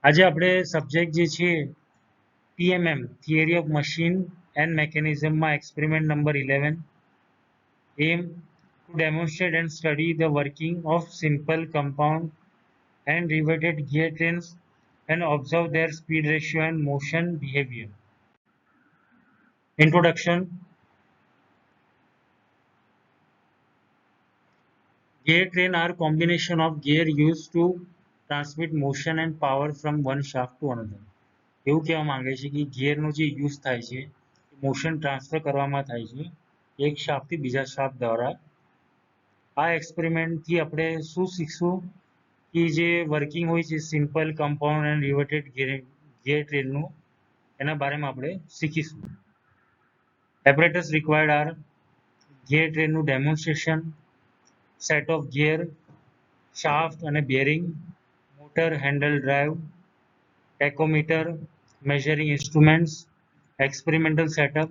આજે આપણે સબ્જેક્ટ જે છે TMM theory of machine and મેકેનિઝમમાં experiment number 11 aim to demonstrate and study the working of simple compound and riveted gear trains and observe their speed ratio and motion behavior. Introduction. Gear train are combination of gear used to transmit motion and power from one shaft to another. એવું કહેવા માંગે છે કે ગિયરનો જે use થાય છે motion transfer કરવામાં થાય છે એક શાફ્ટથી બીજા શાફ્ટ દ્વારા. આ એક્સપેરિમેન્ટથી આપણે શું શીખશું કે જે વર્કિંગ હોય છે simple compound and reverted gear ટ્રેનનું એના બારેમાં આપણે શીખીશું. એપરેટસ રિક્વાયર્ડ આર ગિયર ટ્રેનનું demonstration, set of gear, shaft અને bearing, motor handle drive, tachometer, measuring instruments, experimental setup.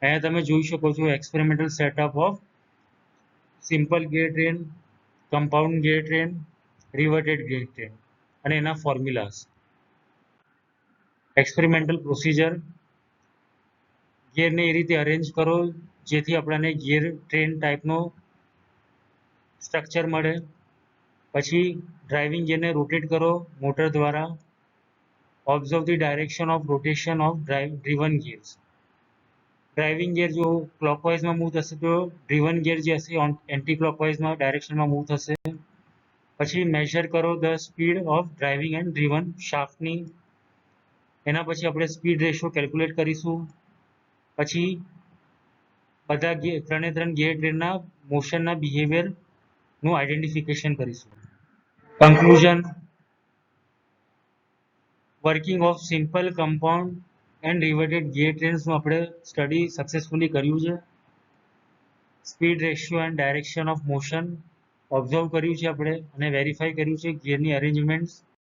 અહીંયા તમે જોઈ શકો છો experimental setup of simple gear train, compound gear train, reverted gear train અને એના ફોર્મ્યુલાસ. એક્સપેરિમેન્ટલ પ્રોસિજર, ગિયરને એ રીતે અરેન્જ કરો જેથી આપણને ગિયર ટ્રેન ટાઈપનો સ્ટ્રક્ચર મળે. પછી ડ્રાઇવિંગ ગિયરને રોટેટ કરો મોટર દ્વારા. Observe the direction of rotation of driven gears. Driving gear જો ક્લોકવાઇઝમાં મૂવ થશે તો ડ્રીવન ગિયર જે હશે એન્ટી ક્લોકવાઇઝમાં ડાયરેક્શનમાં મૂવ થશે. પછી મેઝર કરો the speed of driving and driven શાફ્ટની. એના પછી આપણે સ્પીડ રેશિયો કેલ્ક્યુલેટ કરીશું. પછી બધા ત્રણ ગિયર ટ્રેનના મોશનના બિહેવિયરનું આઈડેન્ટિફિકેશન કરીશું. Conclusion. Working of simple compound and reverted gear ટ્રેન્સનું આપણે સ્ટડી સક્સેસફુલી કર્યું છે. Speed ratio and direction of motion observe કર્યું છે આપણે અને વેરીફાઈ કર્યું છે ગિયરની અરેન્જમેન્ટ્સ